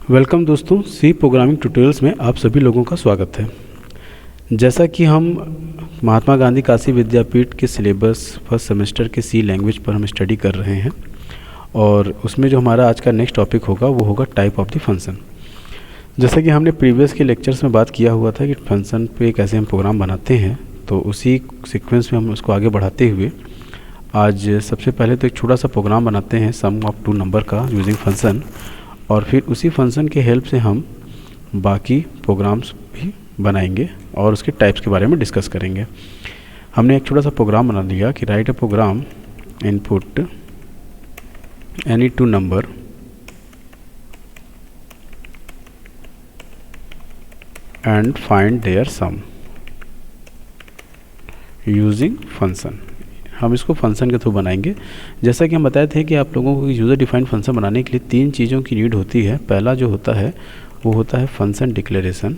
Welcome दोस्तों, सी programming tutorials में आप सभी लोगों का स्वागत है। जैसा कि हम महात्मा गांधी काशी विद्यापीठ के सिलेबस फर्स्ट सेमेस्टर के सी लैंग्वेज पर हम स्टडी कर रहे हैं और उसमें जो हमारा आज का नेक्स्ट टॉपिक होगा वो होगा टाइप ऑफ द फंक्शन। जैसा कि हमने प्रीवियस के लेक्चर्स में बात किया हुआ था कि फंक्शन पे कैसे हम प्रोग्राम बनाते हैं, तो उसी सीक्वेंस में हम उसको आगे बढ़ाते हुए आज सबसे पहले तो एक छोटा सा प्रोग्राम बनाते हैं सम ऑफ टू नंबर का यूजिंग फंक्शन, और फिर उसी फंक्शन के हेल्प से हम बाकी प्रोग्राम्स भी बनाएंगे और उसके टाइप्स के बारे में डिस्कस करेंगे। हमने एक छोटा सा प्रोग्राम बना लिया कि write a program input any two number and find their sum using function. हम इसको फंक्शन के थ्रू बनाएंगे। जैसा कि हम बताए थे कि आप लोगों को यूज़र डिफाइंड फंक्शन बनाने के लिए तीन चीज़ों की नीड होती है। पहला जो होता है वो होता है फंक्शन डिक्लेरेशन,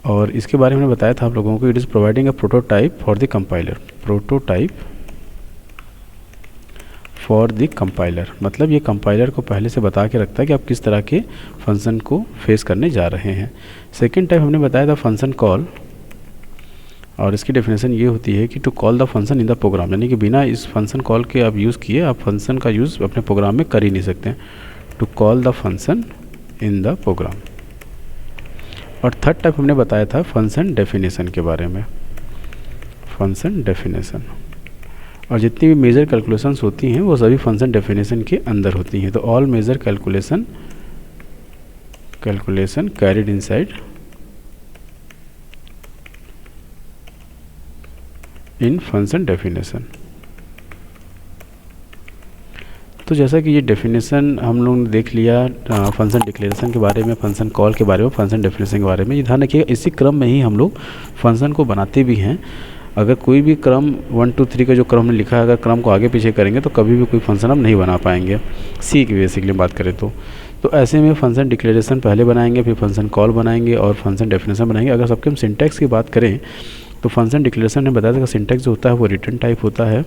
और इसके बारे में हमने बताया था आप लोगों को, it is providing a prototype for the compiler. मतलब ये कंपाइलर को पहले से बता के रखता है कि आप किस तरह के फंक्शन को फेस करने जा रहे हैं। सेकेंड टाइप हमने बताया था फंक्शन कॉल, और इसकी डेफिनेशन ये होती है कि to call the function in the program, यानी कि बिना इस फंक्शन कॉल के आप यूज़ किए आप फंक्शन का यूज़ अपने प्रोग्राम में कर ही नहीं सकते। To call the function in the program. और थर्ड टाइप हमने बताया था फंक्शन डेफिनेशन के बारे में, फंक्शन डेफिनेशन। और जितनी भी मेजर कैलकुलेशंस होती हैं वो सभी फंक्शन डेफिनेशन के अंदर होती हैं। तो all major calculation carried inside in function definition. तो जैसा कि ये डेफिनेशन हम लोग ने देख लिया फंक्शन डिक्लेरेशन के बारे में, फंक्शन कॉल के बारे में, फंक्शन डेफिनेशन के बारे में। ये ध्यान रखिएगा इसी क्रम में ही हम लोग फंक्शन को बनाते भी हैं। अगर कोई भी क्रम 1 2 3 का जो क्रम हमने लिखा है, अगर क्रम को आगे पीछे करेंगे तो कभी भी कोई फंक्शन हम नहीं बना पाएंगे। सी की बेसिकली बात करें तो ऐसे में फंक्शन डिक्लेरेशन पहले बनाएंगे, फिर फंक्शन कॉल बनाएंगे और फंक्शन डेफिनेशन बनाएंगे। अगर सबके हम सिंटैक्स की बात करें तो फंक्शन डिक्लेरेशन ने बताया था कि सिंटैक्स जो होता है वो रिटर्न टाइप होता है।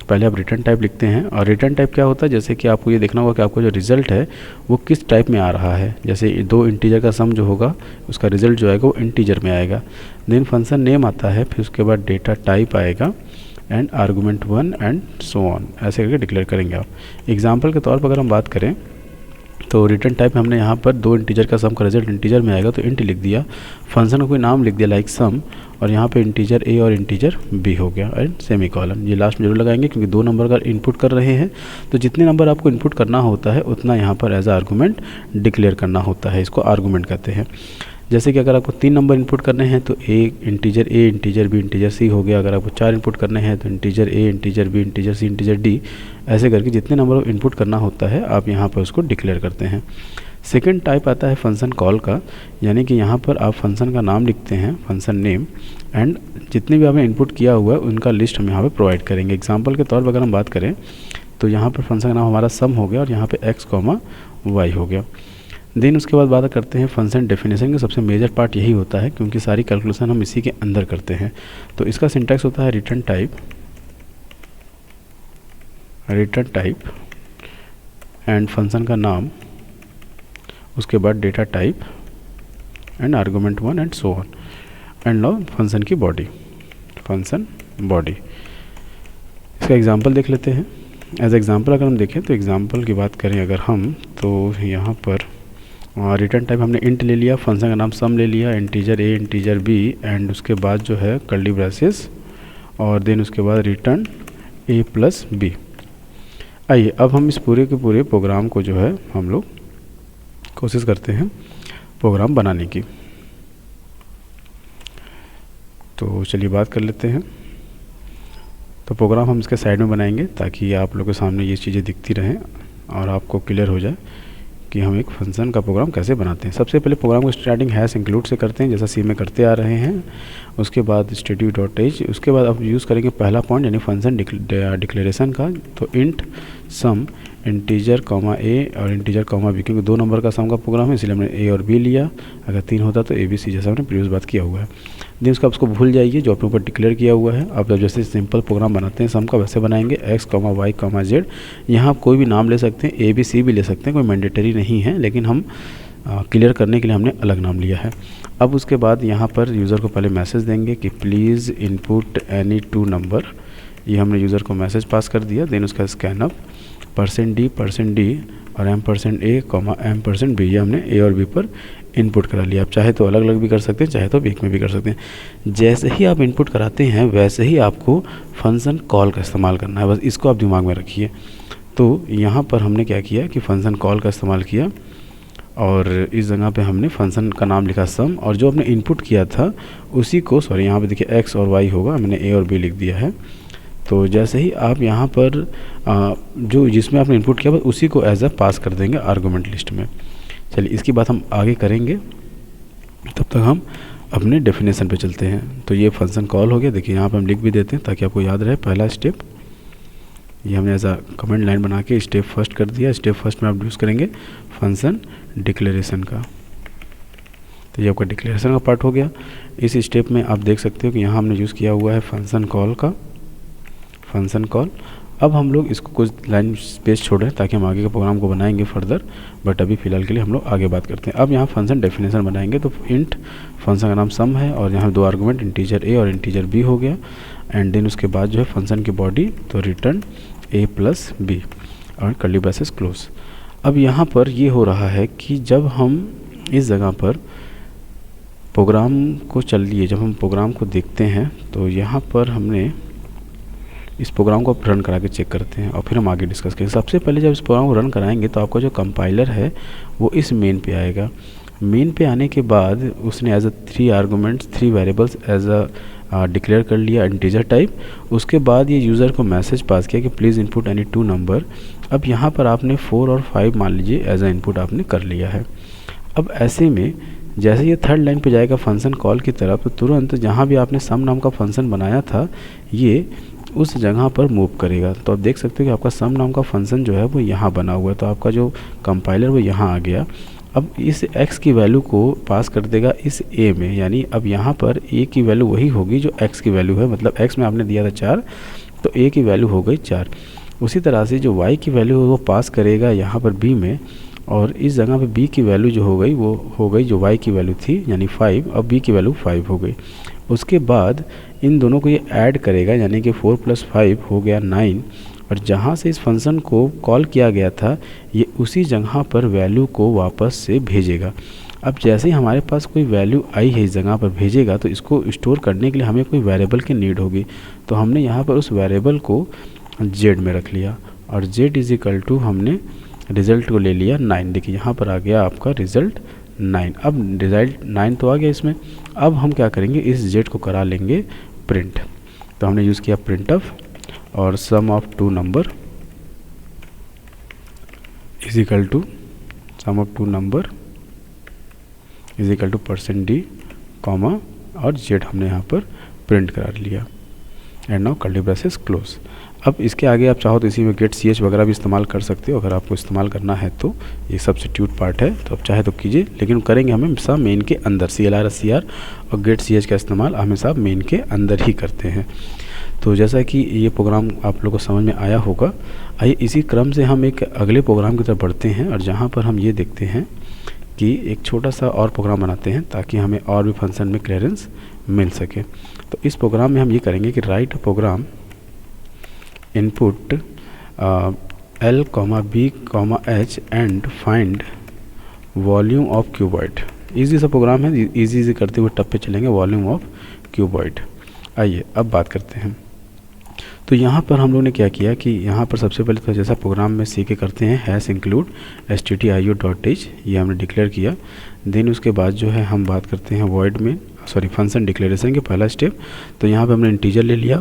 पहले आप रिटर्न टाइप लिखते हैं, और रिटर्न टाइप क्या होता है, जैसे कि आपको ये देखना होगा कि आपको जो रिजल्ट है वो किस टाइप में आ रहा है। जैसे दो इंटीजर का सम जो होगा उसका रिजल्ट जो आएगा वो इंटीजर में आएगा। देन फंक्शन नेम आता है, फिर उसके बाद डेटा टाइप आएगा and argument 1 and so on, ऐसे करके डिक्लेयर करेंगे आप। एग्जाम्पल के तौर पर अगर हम बात करें तो रिटर्न टाइप हमने यहाँ पर दो इंटीजर का सम का रिजल्ट इंटीजर में आएगा तो इंट लिख दिया, फंक्शन का कोई नाम लिख दिया लाइक सम, और यहाँ पे इंटीजर ए और इंटीजर बी हो गया एंड सेमी कॉलन। ये लास्ट में जरूर लगाएंगे क्योंकि दो नंबर का इनपुट कर रहे हैं, तो जितने नंबर आपको इनपुट करना होता है उतना यहाँ पर एज आर्गूमेंट डिक्लेयर करना होता है। इसको आर्गूमेंट कहते हैं। जैसे कि अगर आपको 3 नंबर इनपुट करने हैं तो integer a, integer B, integer सी हो गया। अगर आपको 4 इनपुट करने हैं तो integer a, integer B, integer C, integer D, ऐसे करके जितने नंबर इनपुट करना होता है आप यहाँ पर उसको डिक्लेयर करते हैं। सेकेंड टाइप आता है फंक्शन कॉल का, यानी कि यहाँ पर आप फंक्शन का नाम लिखते हैं, फंक्शन नेम, एंड जितने भी आपने इनपुट किया हुआ है उनका लिस्ट हम यहाँ पर प्रोवाइड करेंगे। एग्जाम्पल के तौर पर अगर हम बात करें तो यहाँ पर फंक्शन का नाम हमारा सम हो गया और यहाँ पर x, y हो गया। देन उसके बाद बात करते हैं फंक्शन डेफिनेशन का। सबसे मेजर पार्ट यही होता है क्योंकि सारी कैलकुलेशन हम इसी के अंदर करते हैं। तो इसका सिंटैक्स होता है रिटर्न टाइप एंड फंक्शन का नाम, उसके बाद data type and argument 1 and so on, and now function की बॉडी, फंक्शन बॉडी। इसका एग्जांपल देख लेते हैं। एज एग्जांपल अगर हम देखें तो एग्जांपल की बात करें अगर हम, तो यहाँ पर रिटर्न टाइप हमने इंट ले लिया, फंक्शन का नाम सम ले लिया, integer a, integer b, and उसके बाद जो है कर्ली ब्रेसेस, और देन उसके बाद रिटर्न ए प्लस बी। आइए अब हम इस पूरे के पूरे प्रोग्राम को जो है हम लोग कोशिश करते हैं प्रोग्राम बनाने की। तो चलिए बात कर लेते हैं। तो प्रोग्राम हम इसके साइड में बनाएंगे ताकि आप लोगों के सामने ये चीज़ें दिखती रहें और आपको क्लियर हो जाए कि हम एक फंक्शन का प्रोग्राम कैसे बनाते हैं। सबसे पहले प्रोग्राम को स्टार्टिंग हैश इंक्लूड से करते हैं, जैसा सी में करते आ रहे हैं। उसके बाद static.h, उसके बाद आप यूज़ करेंगे पहला पॉइंट यानी फंक्शन डिक्लेरेशन का। तो इंट सम इंटीजर कॉमा ए और इंटीजर कॉमा बी, क्योंकि 2 नंबर का सम का प्रोग्राम है इसलिए हमने ए और बी लिया। अगर 3 होता तो ए बी सी, जैसा हमने प्रीवियस बात किया हुआ है। देन उसका उसको भूल जाइए जो अपने ऊपर डिक्लेयर किया हुआ है। आप जैसे सिंपल प्रोग्राम बनाते हैं सम का वैसे बनाएंगे, x, y, z। यहाँ आप कोई भी नाम ले सकते हैं, a, b, c भी ले सकते हैं, कोई मैंडेटरी नहीं है, लेकिन हम क्लियर करने के लिए हमने अलग नाम लिया है। अब उसके बाद यहाँ पर यूज़र को पहले मैसेज देंगे कि प्लीज़ इनपुट एनी 2 नंबर। ये हमने यूज़र को मैसेज पास कर दिया। देन उसका स्कैन अप %d और $a, $m%b, ये हमने a और b पर इनपुट करा लिया। आप चाहे तो अलग अलग भी कर सकते हैं, चाहे तो एक में भी कर सकते हैं। जैसे ही आप इनपुट कराते हैं वैसे ही आपको फंक्शन कॉल का इस्तेमाल करना है, बस इसको आप दिमाग में रखिए। तो यहाँ पर हमने क्या किया कि फंक्शन कॉल का इस्तेमाल किया और इस जगह पे हमने फंक्शन का नाम लिखा सम, और जो हमने इनपुट किया था उसी को, सॉरी यहाँ पे देखिए x और y होगा, मैंने a और b लिख दिया है। तो जैसे ही आप यहाँ पर जो जिसमें आपने इनपुट किया बस उसी को एज अ पास कर देंगे आर्गुमेंट लिस्ट में। चलिए इसकी बात हम आगे करेंगे, तब तक हम अपने डेफिनेशन पे चलते हैं। तो ये फंक्शन कॉल हो गया। देखिए यहाँ पे हम लिख भी देते हैं ताकि आपको याद रहे। पहला स्टेप ये हमने ऐसा कमेंट लाइन बना के स्टेप फर्स्ट कर दिया। स्टेप फर्स्ट में आप यूज़ करेंगे फंक्शन डिक्लेरेशन का। तो ये आपका डिक्लेरेशन का पार्ट हो गया। इस स्टेप में आप देख सकते हो कि यहाँ हमने यूज़ किया हुआ है फंक्शन कॉल का, फंक्शन कॉल। अब हम लोग इसको कुछ लाइन स्पेस छोड़ रहे हैं ताकि हम आगे के प्रोग्राम को बनाएंगे फर्दर, बट अभी फ़िलहाल के लिए हम लोग आगे बात करते हैं। अब यहाँ फंक्शन डेफिनेशन बनाएंगे। तो इंट फंक्शन का नाम सम है और यहाँ 2 आर्गूमेंट इंटीजर a और इंटीजर b हो गया। एंड देन उसके बाद जो है फंक्शन की बॉडी तो रिटर्न a प्लस b और कर्ली ब्रेसेस क्लोज। अब यहाँ पर ये हो रहा है कि जब हम इस जगह पर प्रोग्राम को चलिए, जब हम प्रोग्राम को देखते हैं तो यहाँ पर हमने इस प्रोग्राम को रन करा के चेक करते हैं और फिर हम आगे डिस्कस करेंगे। सबसे पहले जब इस प्रोग्राम को रन कराएंगे तो आपका जो कंपाइलर है वो इस मेन पे आएगा। मेन पे आने के बाद उसने as a 3 arguments 3 variables as a declare कर लिया इंटीजर टाइप। उसके बाद ये यूज़र को मैसेज पास किया कि प्लीज़ इनपुट एनी 2 नंबर। अब यहाँ पर आपने 4 और 5 मान लीजिए एज अ इनपुट आपने कर लिया है। अब ऐसे में जैसे ये थर्ड लाइन पे जाएगा फंक्शन कॉल की तरफ, तो तुरंत जहाँ भी आपने सम नाम का फंक्शन बनाया था ये उस जगह पर मूव करेगा। तो आप देख सकते हो कि आपका सम नाम का फंक्शन जो है वो यहाँ बना हुआ है। तो आपका जो कंपाइलर वो यहाँ आ गया। अब इस x की वैल्यू को पास कर देगा इस a में, यानी अब यहाँ पर a की वैल्यू वही होगी जो x की वैल्यू है। मतलब x में आपने दिया था 4 तो a की वैल्यू हो गई 4। उसी तरह से जो y की वैल्यू है वो पास करेगा यहाँ पर b में, और इस जगह पे b की वैल्यू जो हो गई वो हो गई जो y की वैल्यू थी यानी 5, अब b की वैल्यू 5 हो गई। उसके बाद इन दोनों को ये ऐड करेगा यानी कि 4 + 5 हो गया 9, और जहाँ से इस फंक्शन को कॉल किया गया था ये उसी जगह पर वैल्यू को वापस से भेजेगा। अब जैसे ही हमारे पास कोई वैल्यू आई है इस जगह पर भेजेगा तो इसको स्टोर करने के लिए हमें कोई वेरिएबल की नीड होगी। तो हमने यहाँ पर उस वेरिएबल को z में रख लिया और z = हमने रिज़ल्ट को ले लिया 9। देखिए यहाँ पर आ गया आपका रिज़ल्ट 9। अब रिज़ल्ट 9 तो आ गया इसमें। अब हम क्या करेंगे इस z को करा लेंगे प्रिंट। तो हमने यूज़ किया printf और sum of 2 number = sum of 2 number %d comma और z हमने यहाँ पर प्रिंट करा लिया। And now curly braces close. अब इसके आगे आप चाहो तो इसी में गेट ch वगैरह भी इस्तेमाल कर सकते हो। अगर आपको इस्तेमाल करना है तो ये सब्स्टिट्यूट पार्ट है, तो आप चाहे तो कीजिए, लेकिन करेंगे हमेशा मेन के अंदर। CLR SCR और गेट ch का इस्तेमाल हमेशा मेन के अंदर ही करते हैं। तो जैसा कि ये प्रोग्राम आप लोगों को समझ में आया होगा, आइए इसी क्रम से हम एक अगले प्रोग्राम की तरफ बढ़ते हैं और जहाँ पर हम ये देखते हैं कि एक छोटा सा और प्रोग्राम बनाते हैं ताकि हमें और भी फंक्शन में क्लियरेंस मिल सके। तो इस प्रोग्राम में हम ये करेंगे कि write program input L, B, H and find volume of cuboid. Easy सा प्रोग्राम है, इजी करते हुए टप पे चलेंगे वॉल्यूम ऑफ क्यूबॉइड। आइए अब बात करते हैं। तो यहाँ पर हम लोग ने क्या किया कि यहाँ पर सबसे पहले तो जैसा प्रोग्राम में सीखे करते हैं #include stdio.h, ये हमने डिक्लेयर किया। देन उसके बाद जो है हम बात करते हैं वॉइड में फंक्शन डिक्लेरेशन के पहला स्टेप। तो यहाँ पे हमने इंटीजर ले लिया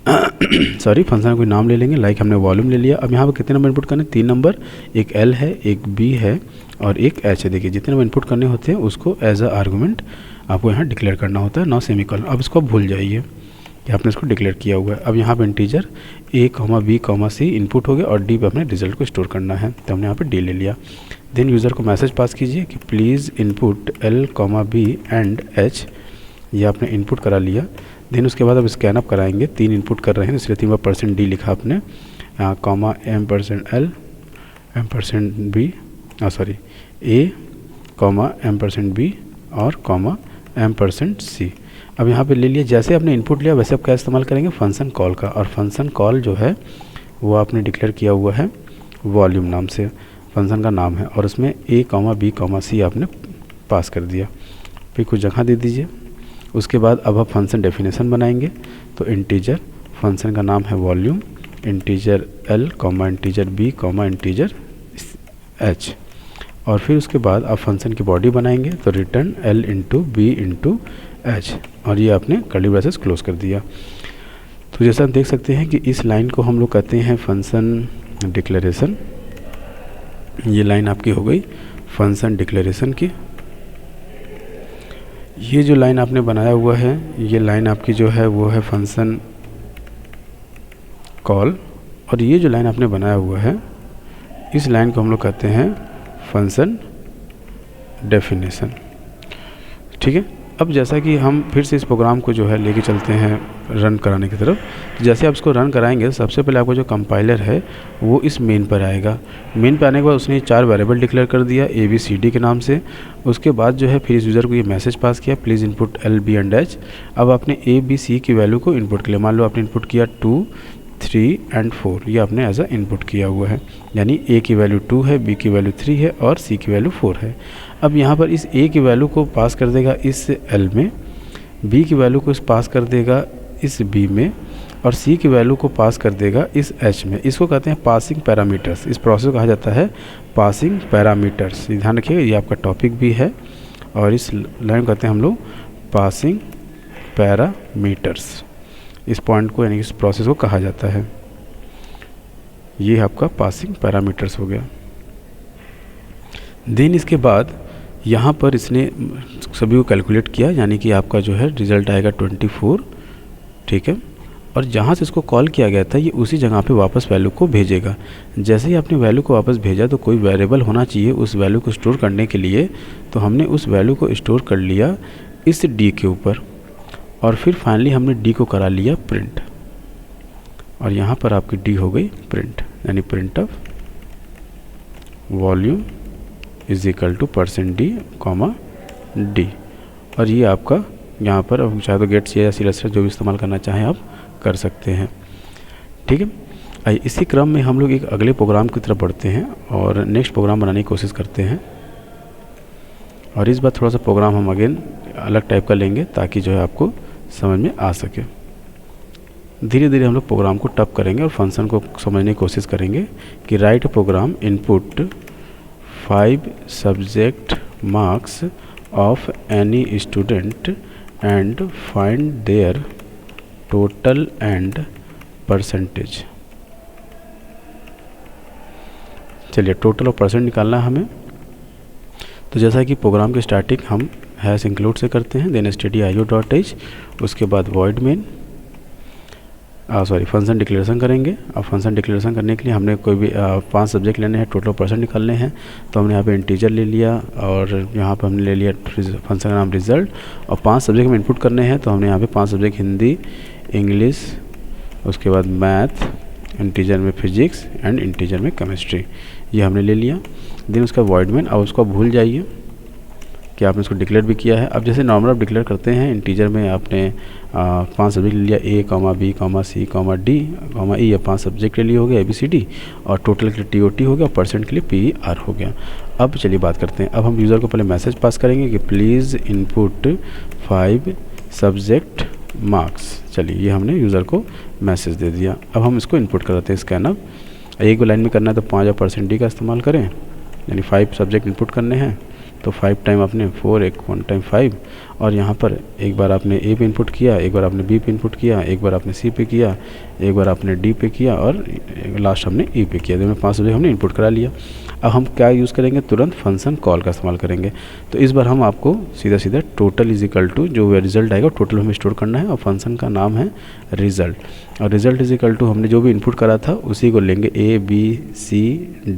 फंक्शन का कोई नाम ले लेंगे, लाइक हमने वॉल्यूम ले लिया। अब यहाँ पर कितने नंबर इनपुट करने, 3 नंबर, एक L है, एक B है और एक H है। देखिए जितने नंबर इनपुट करने होते हैं उसको एज अ आर्गूमेंट आपको यहाँ डिक्लेयर करना होता है, नॉ सेमीकोलन। अब इसको भूल जाइए कि आपने इसको डिक्लेयर किया हुआ है। अब यहाँ पे integer A, B, C input हो गया और D पे अपने रिजल्ट को स्टोर करना है, तो हमने यहाँ पे D ले लिया। देन यूज़र को मैसेज पास कीजिए कि please input L, B and H ये आपने इनपुट करा लिया। देन उसके बाद अब स्कैन अप कराएंगे, 3 इनपुट कर रहे हैं इसलिए 3 बार %d लिखा आपने, comma %l %b a comma %b और कॉमा %c। अब यहाँ पे ले लिया, जैसे आपने इनपुट लिया वैसे आप क्या इस्तेमाल करेंगे, फंक्शन कॉल का। और फंक्शन कॉल जो है वो आपने डिक्लेयर किया हुआ है वॉल्यूम नाम से, फंक्शन का नाम है, और उसमें a b c आपने पास कर दिया। फिर कुछ जगह दे दीजिए। उसके बाद अब आप फंक्शन डेफिनेशन बनाएंगे। तो इंटीजर, फंक्शन का नाम है volume, integer l integer b integer h, और फिर उसके बाद आप फंक्शन की बॉडी बनाएंगे। तो return l into B into h, और ये आपने कर्ली ब्रेसेस क्लोज कर दिया। तो जैसा आप देख सकते हैं कि इस लाइन को हम लोग कहते हैं फंक्शन डिक्लेरेशन। ये लाइन आपकी हो गई फंक्शन डिक्लेरेशन की। ये जो लाइन आपने बनाया हुआ है, ये लाइन आपकी जो है वो है फंक्शन कॉल, और ये जो लाइन आपने बनाया हुआ है इस लाइन को हम लोग कहते हैं फंक्शन डेफिनेशन। ठीक है। अब जैसा कि हम फिर से इस प्रोग्राम को जो है लेके चलते हैं रन कराने की तरफ। तो जैसे आप इसको रन कराएंगे, सबसे पहले आपका जो कंपाइलर है वो इस मेन पर आएगा। मेन पर आने के बाद उसने 4 वेरिएबल डिक्लेयर कर दिया ABCD के नाम से। उसके बाद जो है फिर इस यूज़र को ये मैसेज पास किया, please input L B and H। अब आपने ABC की वैल्यू को इनपुट के लिए, मान लो आपने इनपुट किया 2 3 एंड 4, ये आपने एज अ इनपुट किया हुआ है, यानी A की वैल्यू 2 है, B की वैल्यू 3 है और C की वैल्यू 4 है। अब यहाँ पर इस A की वैल्यू को पास कर देगा इस L में, B की वैल्यू को पास कर देगा इस B में, और C की वैल्यू को पास कर देगा इस H में। इसको कहते हैं पासिंग पैरामीटर्स। इस प्रोसेस को कहा जाता है पासिंग पैरामीटर्स। ध्यान रखिएगा, ये आपका टॉपिक भी है, और इस लाइन को कहते हैं हम लोग पासिंग पैरामीटर्स। इस पॉइंट को यानी इस प्रोसेस को कहा जाता है। ये आपका पासिंग पैरामीटर्स हो गया। देन इसके बाद यहाँ पर इसने सभी को कैलकुलेट किया, यानी कि आपका जो है रिज़ल्ट आएगा 24। ठीक है। और जहाँ से इसको कॉल किया गया था ये उसी जगह पे वापस वैल्यू को भेजेगा। जैसे ही आपने वैल्यू को वापस भेजा तो कोई वेरिएबल होना चाहिए उस वैल्यू को स्टोर करने के लिए। तो हमने उस वैल्यू को स्टोर कर लिया इस D के ऊपर, और फिर फाइनली हमने D को करा लिया प्रिंट, और यहाँ पर आपकी D हो गई प्रिंट, यानी print of volume is equal to %d, D। और ये आपका यहाँ पर अब चाहे तो गेट्स या सीलेस्टर जो भी इस्तेमाल करना चाहें आप कर सकते हैं। ठीक है। आइए इसी क्रम में हम लोग एक अगले प्रोग्राम की तरफ बढ़ते हैं और नेक्स्ट प्रोग्राम बनाने की कोशिश करते हैं। और इस बार थोड़ा सा प्रोग्राम हम अगेन अलग टाइप का लेंगे ताकि जो है आपको समझ में आ सके। धीरे धीरे हम लोग प्रोग्राम को टप करेंगे और फंक्शन को समझने की कोशिश करेंगे कि write program input 5 subject marks of any student and find their total and percentage. चलिए टोटल और परसेंट निकालना है हमें। तो जैसा कि प्रोग्राम की स्टार्टिंग हम हैश इंक्लूड से करते हैं, देन stdio.h, उसके बाद void main फंक्शन डिक्लेरेशन करेंगे। अब फंक्शन डिक्लेरेशन करने के लिए हमने कोई भी 5 सब्जेक्ट लेने हैं, टोटल परसेंट निकालने हैं। तो हमने यहाँ पे इंटीजर ले लिया और यहाँ पे हमने ले लिया फंक्शन का नाम रिजल्ट, और 5 सब्जेक्ट में इनपुट करने हैं। तो हमने यहाँ पे 5 सब्जेक्ट हिंदी, इंग्लिश, उसके बाद मैथ, इंटीजर में फिजिक्स एंड इंटीजर में केमिस्ट्री, ये हमने ले लिया। देन उसका void main, अब उसको भूल जाइए कि आपने इसको डिक्लेयर भी किया है। अब जैसे नॉर्मल आप डिक्लेयर करते हैं, इंटीजर में आपने 5 सब्जेक्ट ले लिया, A, B, C, D, E, या 5 सब्जेक्ट के लिए हो गया ABCD, और टोटल के लिए TOT हो गया, और परसेंट के लिए PER हो गया। अब चलिए बात करते हैं। अब हम यूज़र को पहले मैसेज पास करेंगे कि प्लीज़ इनपुट 5 सब्जेक्ट मार्क्स। चलिए ये हमने यूज़र को मैसेज दे दिया। अब हम इसको इनपुट करते हैं स्कैन अप। एक लाइन में करना है तो 5 और %d का इस्तेमाल करें, यानी 5 सब्जेक्ट इनपुट करने हैं। तो 5 टाइम आपने 4, 1 टाइम 5, और यहाँ पर एक बार आपने A पे इनपुट किया, एक बार आपने B पे इनपुट किया, एक बार आपने C पे किया, एक बार आपने D पे किया, और लास्ट हमने E पे किया। तो 5 सब्जेक्ट हमने इनपुट करा लिया। अब हम क्या यूज़ करेंगे, तुरंत फंक्शन कॉल का इस्तेमाल करेंगे। तो इस बार हम आपको सीधा सीधा टोटल इज इक्वल टू जो रिजल्ट आएगा टोटल हमें स्टोर करना है, और फंक्शन का नाम है रिजल्ट, और रिजल्ट इज इक्वल टू हमने जो भी इनपुट करा था उसी को लेंगे A, B, C,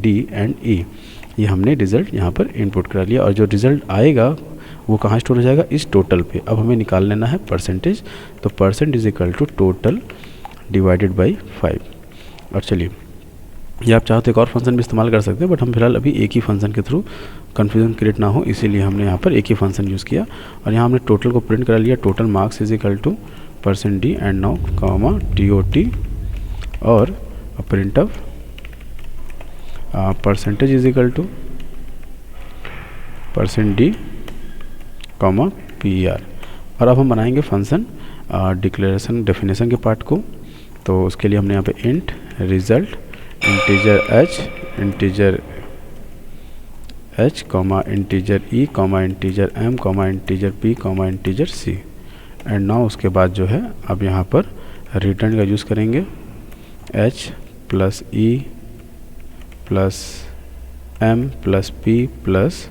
D and E। ये हमने रिज़ल्ट यहाँ पर इनपुट करा लिया, और जो रिज़ल्ट आएगा वो कहाँ स्टोर हो जाएगा, इस टोटल पे। अब हमें निकाल लेना है परसेंटेज, तो percent is equal to total divided by 5। और चलिए, ये आप चाहो तो एक और फंक्शन भी इस्तेमाल कर सकते हैं, बट हम फिलहाल अभी एक ही फंक्शन के थ्रू कन्फ्यूजन क्रिएट ना हो इसीलिए हमने यहाँ पर एक ही फंक्शन यूज़ किया। और यहाँ हमने टोटल को प्रिंट करा लिया, total marks is equal to % d and now comma TOT और print of percentage is equal to %d comma PR। और अब हम बनाएंगे फंक्शन डिक्लेरेशन डेफिनेशन के पार्ट को। तो उसके लिए हमने यहाँ पे int result integer h comma integer e comma integer m comma integer p comma integer c and now उसके बाद जो है अब यहाँ पर रिटर्न का यूज़ करेंगे h plus e plus m plus p plus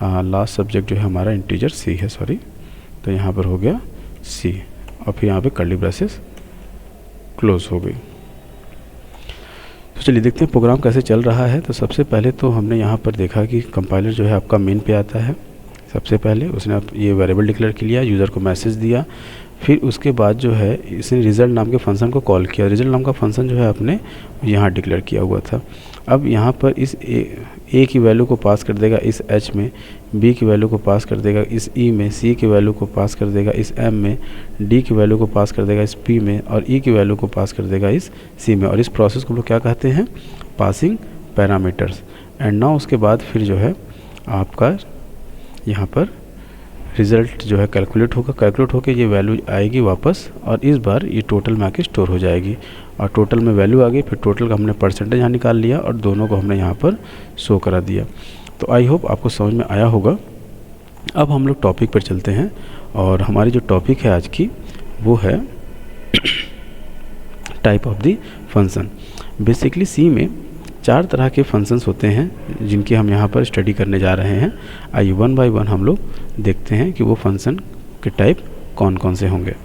last subject जो है हमारा इंटीजर c है, सॉरी, तो यहाँ पर हो गया c और फिर यहाँ पे कर्ली ब्रेसेस क्लोज हो गई। तो चलिए देखते हैं प्रोग्राम कैसे चल रहा है। तो सबसे पहले तो हमने यहाँ पर देखा कि कंपाइलर जो है आपका मेन पे आता है। सबसे पहले उसने आप ये वेरिएबल डिक्लेयर कर लिया, यूज़र को मैसेज दिया, फिर उसके बाद जो है इसने रिज़ल्ट नाम के फंक्शन को कॉल किया। रिज़ल्ट नाम का फंक्शन जो है आपने यहाँ डिक्लेयर किया हुआ था। अब यहाँ पर इस ए की वैल्यू को पास कर देगा इस h में, b की वैल्यू को पास कर देगा इस e में, c की वैल्यू को पास कर देगा इस m में, d की वैल्यू को पास कर देगा इस p में और e की वैल्यू को पास कर देगा इस c में। और इस प्रोसेस को हम लोग क्या कहते हैं, पासिंग पैरामीटर्स। एंड नाउ उसके बाद फिर जो है आपका यहाँ पर रिज़ल्ट जो है कैलकुलेट होकर ये वैल्यू आएगी वापस और इस बार ये टोटल में आके स्टोर हो जाएगी। और टोटल में वैल्यू आ गई, फिर टोटल का हमने परसेंटेज यहाँ निकाल लिया और दोनों को हमने यहाँ पर शो करा दिया। तो आई होप आपको समझ में आया होगा। अब हम लोग टॉपिक पर चलते हैं और हमारी जो टॉपिक है आज की वो है type of the function. Basically C में 4 तरह के फंक्शंस होते हैं जिनकी हम यहाँ पर स्टडी करने जा रहे हैं। आइए 1 बाय 1 हम लोग देखते हैं कि वो फंक्शन के टाइप कौन कौन से होंगे,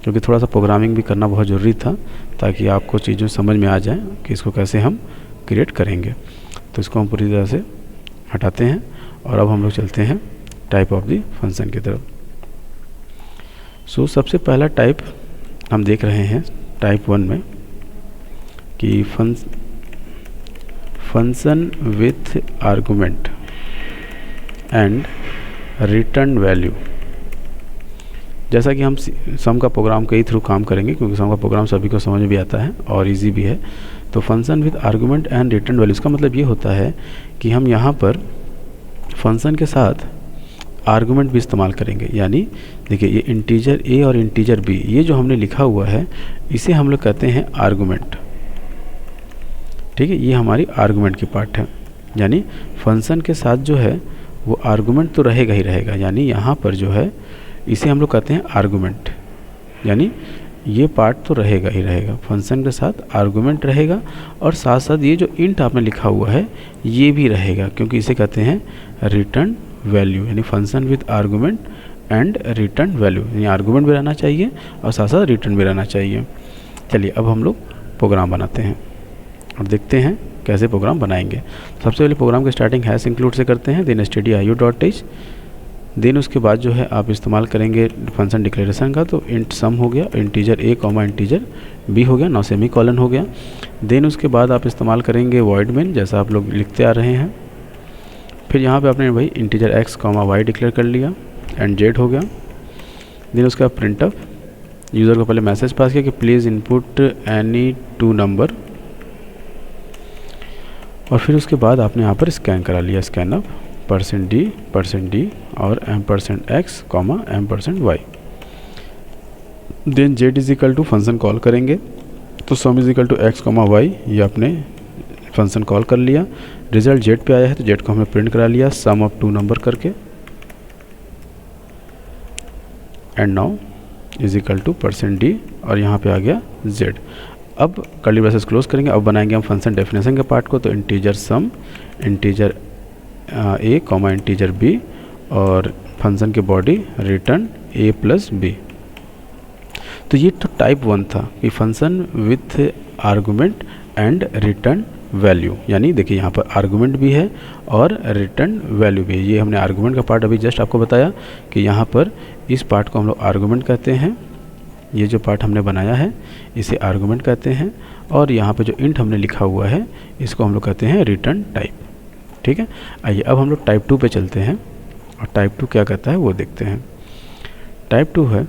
क्योंकि थोड़ा सा प्रोग्रामिंग भी करना बहुत ज़रूरी था ताकि आपको चीज़ें समझ में आ जाएं कि इसको कैसे हम क्रिएट करेंगे। तो इसको हम पूरी तरह से हटाते हैं और अब हम लोग चलते हैं टाइप ऑफ द फंक्शन की तरफ। सो सबसे पहला टाइप हम देख रहे हैं टाइप 1 में कि function with argument and return value. जैसा कि हम सम का प्रोग्राम के ही थ्रू काम करेंगे क्योंकि सम का प्रोग्राम सभी को समझ में भी आता है और इजी भी है। तो function with argument and return value, इसका मतलब ये होता है कि हम यहाँ पर फंक्शन के साथ आर्गुमेंट भी इस्तेमाल करेंगे। यानी देखिए ये इंटीजर a और इंटीजर b, ये जो हमने लिखा हुआ है इसे हम लोग कहते हैं आर्गुमेंट। ठीक है, ये हमारी आर्गुमेंट की पार्ट है। यानी फंक्शन के साथ जो है वो आर्गुमेंट तो रहेगा ही रहेगा। यानी यहाँ पर जो है इसे हम लोग कहते हैं आर्गुमेंट, यानी ये पार्ट तो रहेगा ही रहेगा, फंक्शन के साथ आर्गुमेंट रहेगा और साथ साथ ये जो इंट आपने लिखा हुआ है ये भी रहेगा, क्योंकि इसे कहते हैं रिटर्न वैल्यू। यानी function with argument and return value, यानी आर्गुमेंट भी रहना चाहिए और साथ साथ रिटर्न भी रहना चाहिए। चलिए अब हम लोग प्रोग्राम बनाते हैं और देखते हैं कैसे प्रोग्राम बनाएंगे। सबसे पहले प्रोग्राम की स्टार्टिंग हैश इंक्लूड से करते हैं, देन stdio.h, देन उसके बाद जो है आप इस्तेमाल करेंगे फंक्शन डिक्लेरेशन का। तो इंट सम हो गया, integer a comma integer b हो गया, नौ सेमी कॉलन हो गया। देन उसके बाद आप इस्तेमाल करेंगे वॉइड मेन, जैसा आप लोग लिखते आ रहे हैं। फिर यहाँ पे आपने भाई integer x comma y declare कर लिया एंड z हो गया। देन उसका प्रिंट ऑफ, यूज़र को पहले मैसेज पास किया कि प्लीज़ इनपुट एनी 2 नंबर, और फिर उसके बाद आपने यहाँ पर स्कैन करा लिया, स्कैन ऑफ %d और %x comma %y। Then z is equal to function call करेंगे, तो sum is equal to x comma y, ये आपने फंक्शन कॉल कर लिया। रिजल्ट z पे आया है तो z को हमने प्रिंट करा लिया सम ऑफ 2 नंबर करके, and now is equal to %d और यहाँ पे आ गया z। अब कर्ली ब्रेसेस क्लोज करेंगे। अब बनाएंगे हम फंक्शन डेफिनेशन के पार्ट को, तो integer sum, integer a comma integer b और फंक्शन के body return a plus b। तो ये तो टाइप 1 था कि function with argument and return value, यानी देखिए यहाँ पर आर्गुमेंट भी है और रिटर्न वैल्यू भी है। ये हमने आर्गुमेंट का पार्ट अभी जस्ट आपको बताया कि यहाँ पर इस पार्ट को हम लोग आर्गुमेंट कहते हैं। ये जो पार्ट हमने बनाया है इसे आर्गुमेंट कहते हैं, और यहाँ पे जो इंट हमने लिखा हुआ है इसको हम लोग कहते हैं रिटर्न टाइप। ठीक है, आइए अब हम लोग टाइप 2 पे चलते हैं, और टाइप 2 क्या कहता है वो देखते हैं। टाइप 2 है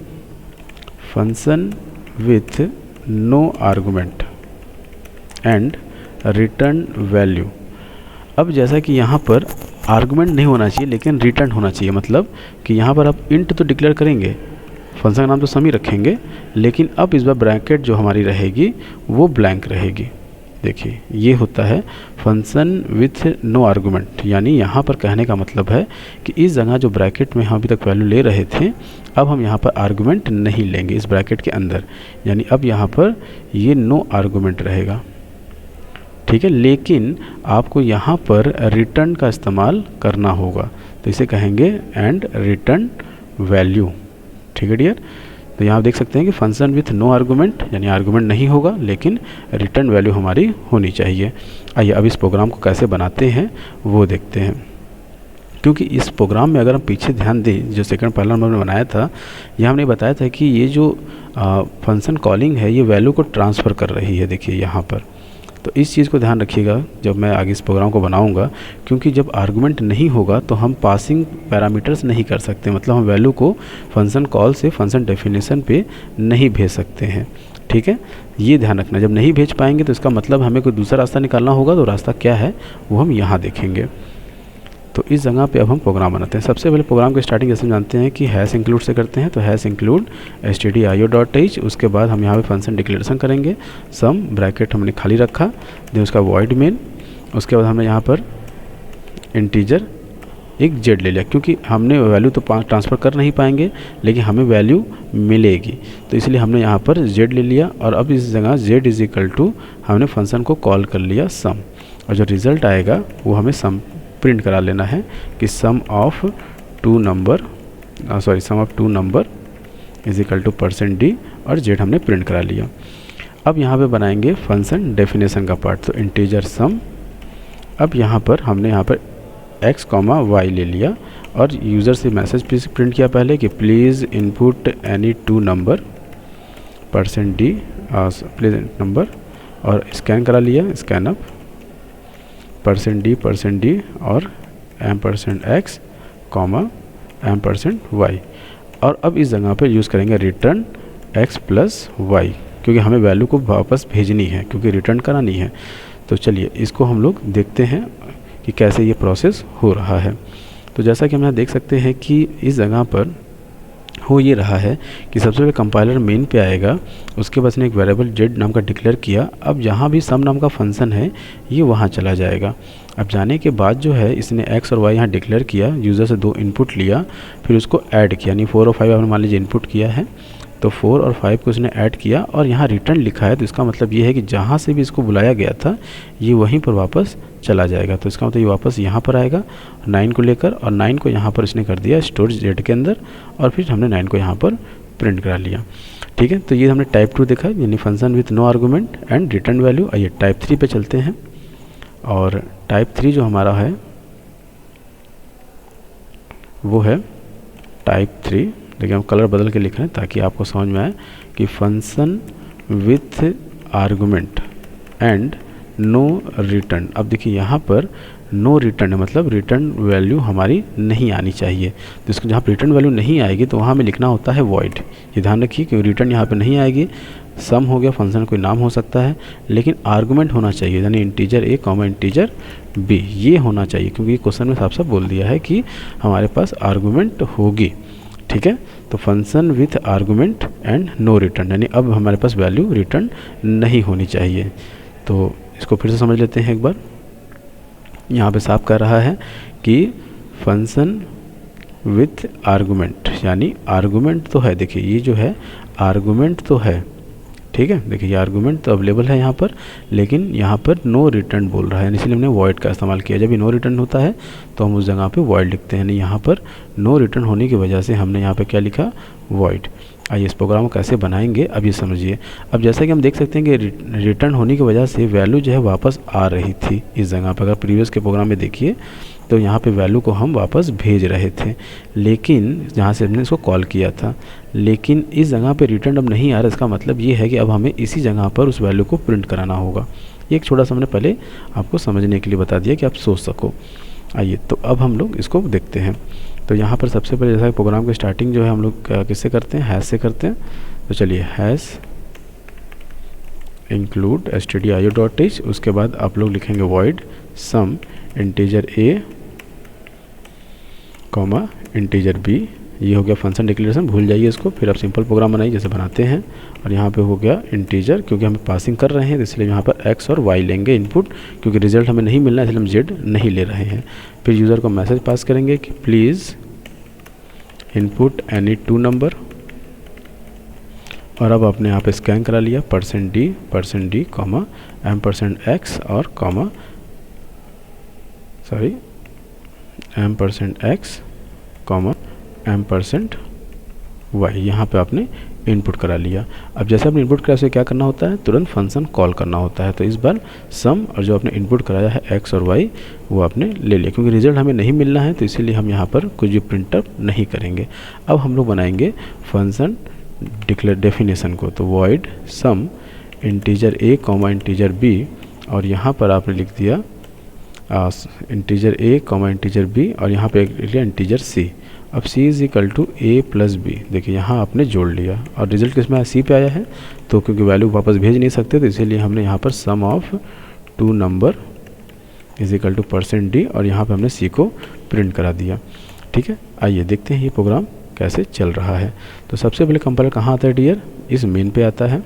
function with no argument and return value. अब जैसा कि यहाँ पर आर्गुमेंट नहीं होना चाहिए लेकिन रिटर्न होना चाहिए, मतलब कि यहाँ पर आप इंट तो डिक्लेयर करेंगे, फंक्शन का नाम तो सम ही रखेंगे, लेकिन अब इस बार ब्रैकेट जो हमारी रहेगी वो ब्लैंक रहेगी। देखिए ये होता है फंक्शन विथ नो आर्गुमेंट, यानी यहाँ पर कहने का मतलब है कि इस जगह जो ब्रैकेट में हम अभी तक वैल्यू ले रहे थे, अब हम यहाँ पर आर्गुमेंट नहीं लेंगे इस ब्रैकेट के अंदर, यानी अब यहाँ पर ये नो आर्गुमेंट रहेगा। ठीक है, लेकिन आपको यहाँ पर रिटर्न का इस्तेमाल करना होगा, तो इसे कहेंगे एंड रिटर्न वैल्यू। ठीक है डियर, तो यहाँ आप देख सकते हैं कि फंक्शन विथ नो आर्गुमेंट, यानी आर्गुमेंट नहीं होगा लेकिन रिटर्न वैल्यू हमारी होनी चाहिए। आइए अब इस प्रोग्राम को कैसे बनाते हैं वो देखते हैं, क्योंकि इस प्रोग्राम में अगर हम पीछे ध्यान दें, जो सेकंड पहला नंबर में बनाया था, यहाँ हमने बताया था कि ये जो फंक्शन कॉलिंग है ये वैल्यू को ट्रांसफ़र कर रही है। देखिए यहाँ पर, तो इस चीज़ को ध्यान रखिएगा जब मैं आगे इस प्रोग्राम को बनाऊंगा, क्योंकि जब आर्गुमेंट नहीं होगा तो हम पासिंग पैरामीटर्स नहीं कर सकते, मतलब हम वैल्यू को फंक्शन कॉल से फंक्शन डेफिनेशन पे नहीं भेज सकते हैं। ठीक है, ये ध्यान रखना, जब नहीं भेज पाएंगे तो इसका मतलब हमें कोई दूसरा रास्ता निकालना होगा, तो रास्ता क्या है वो हम यहाँ देखेंगे। तो इस जगह पे अब हम प्रोग्राम बनाते हैं। सबसे पहले प्रोग्राम की स्टार्टिंग जैसे हम जानते हैं कि हैश इंक्लूड से करते हैं, तो हैश इंक्लूड stdio.h, उसके बाद हम यहाँ पे फंक्शन डिक्लेरेशन करेंगे, सम ब्रैकेट हमने खाली रखा, देन उसका वॉइड मेन, उसके बाद हमने यहाँ पर इंटीजर एक जेड ले लिया, क्योंकि हमने वैल्यू तो ट्रांसफ़र कर नहीं पाएंगे लेकिन हमें वैल्यू मिलेगी, तो इसलिए हमने यहाँ पर जेड ले लिया, और अब इस जगह जेड इज इक्वल टू हमने फंक्शन को कॉल कर लिया सम, और जो रिज़ल्ट आएगा वो हमें सम प्रिंट करा लेना है कि sum of two number is equal to %d, और जेड हमने प्रिंट करा लिया। अब यहाँ पे बनाएंगे फंक्शन डेफिनेशन का पार्ट, तो इंटीजर सम, अब यहाँ पर हमने यहाँ पर x, y ले लिया, और यूज़र से मैसेज प्रिंट किया पहले कि please input any two number %d please number, और स्कैन करा लिया, स्कैन अप %d और $x, $y, और अब इस जगह पे यूज़ करेंगे रिटर्न x प्लस y, क्योंकि हमें वैल्यू को वापस भेजनी है, क्योंकि रिटर्न करानी है। तो चलिए इसको हम लोग देखते हैं कि कैसे ये प्रोसेस हो रहा है। तो जैसा कि हम यहाँ देख सकते हैं कि इस जगह पर हो ये रहा है कि सबसे पहले कंपाइलर मेन पे आएगा, उसके बाद ने एक वेरिएबल जेड नाम का डिक्लेयर किया, अब जहाँ भी सम नाम का फंक्शन है ये वहाँ चला जाएगा। अब जाने के बाद जो है इसने x और y यहाँ डिक्लेयर किया, यूज़र से 2 इनपुट लिया, फिर उसको ऐड किया, यानी 4 और 5 आपने मान लीजिए इनपुट किया है, तो 4 और 5 को उसने ऐड किया, और यहाँ रिटर्न लिखा है, तो इसका मतलब ये है कि जहाँ से भी इसको बुलाया गया था ये वहीं पर वापस चला जाएगा। तो इसका मतलब ये वापस यहाँ पर आएगा 9 को लेकर, और 9 को यहाँ पर इसने कर दिया स्टोर जेड के अंदर, और फिर हमने 9 को यहाँ पर प्रिंट करा लिया। ठीक है, तो ये हमने टाइप 2 देखा, यानी function with no argument and return value. आइए टाइप 3 पे चलते हैं, और टाइप 3 जो हमारा है वो है टाइप 3, देखिए हम कलर बदल के लिख रहे हैं ताकि आपको समझ में आए कि function with argument and no return. अब देखिए यहाँ पर नो रिटर्न है, मतलब रिटर्न वैल्यू हमारी नहीं आनी चाहिए, तो इसको जहाँ रिटर्न वैल्यू नहीं आएगी तो वहाँ हमें लिखना होता है वॉइड। ये ध्यान रखिए कि रिटर्न यहाँ पे नहीं आएगी, सम हो गया, फंक्शन कोई नाम हो सकता है, लेकिन आर्गुमेंट होना चाहिए, यानी इंटीजर a, इंटीजर b, ये होना चाहिए, क्योंकि क्वेश्चन में साफ साफ बोल दिया है कि हमारे पास आर्गुमेंट होगी। ठीक है, तो function with argument and no return, यानी अब हमारे पास वैल्यू रिटर्न नहीं होनी चाहिए। तो इसको फिर से समझ लेते हैं एक बार। यहाँ पे साफ कर रहा है कि फंक्शन विथ आर्गुमेंट, यानी आर्गुमेंट तो है, देखिए ये जो है आर्गुमेंट तो है, ठीक है, देखिए ये आर्गुमेंट तो अवेलेबल है यहाँ पर, लेकिन यहाँ पर नो रिटर्न बोल रहा है, इसलिए हमने वॉइड का इस्तेमाल किया। जब ये नो रिटर्न होता है तो हम उस जगह पे वॉइड लिखते हैं, यानी यहाँ पर नो रिटर्न होने की वजह से हमने यहाँ पे क्या लिखा, वॉइड। आइए इस प्रोग्राम को कैसे बनाएंगे अब ये समझिए। अब जैसा कि हम देख सकते हैं कि रिटर्न होने की वजह से वैल्यू जो है वापस आ रही थी इस जगह पर। अगर प्रीवियस के प्रोग्राम में देखिए तो यहाँ पे वैल्यू को हम वापस भेज रहे थे, लेकिन जहाँ से हमने इसको कॉल किया था, लेकिन इस जगह पे रिटर्न अब नहीं आ रहा। इसका मतलब ये है कि अब हमें इसी जगह पर उस वैल्यू को प्रिंट कराना होगा। ये एक छोटा सा हमने पहले आपको समझने के लिए बता दिया कि आप सोच सको। आइए तो अब हम लोग इसको देखते हैं। तो यहाँ पर सबसे पहले जैसा प्रोग्राम की स्टार्टिंग जो है हम लोग किससे करते हैं, हैश से करते हैं। तो चलिए हैश इंक्लूड stdio.h, उसके बाद आप लोग लिखेंगे void sum integer a comma integer b। ये हो गया फंक्शन डिक्लेरेशन, भूल जाइए इसको। फिर आप सिंपल प्रोग्राम बनाइए जैसे बनाते हैं। और यहाँ पे हो गया इंटीजर, क्योंकि हम पासिंग कर रहे हैं इसलिए यहाँ पर x और y लेंगे इनपुट, क्योंकि रिजल्ट हमें नहीं मिलना है इसलिए हम z नहीं ले रहे हैं। फिर यूज़र को मैसेज पास करेंगे कि प्लीज़ इनपुट एनी 2 नंबर। और अब आपने यहाँ पे स्कैन करा लिया %d कॉमा %x और कॉमा %x कॉमा %y, यहाँ पे आपने इनपुट करा लिया। अब जैसे आपने इनपुट करा, क्या करना होता है, तुरंत फंक्शन कॉल करना होता है। तो इस बार सम और जो आपने इनपुट कराया है x और y वो आपने ले लिया, क्योंकि रिजल्ट हमें नहीं मिलना है तो इसीलिए हम यहाँ पर कुछ भी प्रिंटअप नहीं करेंगे। अब हम लोग बनाएंगे फंक्शन डिक्लेयर डेफिनेशन को। तो void sum integer a comma integer b, और यहाँ पर आपने लिख दिया integer a comma integer b, और यहाँ पे लिख लिया इंटीजर c। अब c is equal to a plus B. देखिए यहाँ आपने जोड़ लिया और रिजल्ट किस में आया, c पे आया है। तो क्योंकि वैल्यू वापस भेज नहीं सकते तो इसीलिए हमने यहाँ पर sum of 2 number is equal to %d, और यहाँ पे हमने c को प्रिंट करा दिया। ठीक है, आइए देखते हैं ये प्रोग्राम कैसे चल रहा है। तो सबसे पहले कंपाइलर कहाँ आता है डियर, इस मेन पे आता है।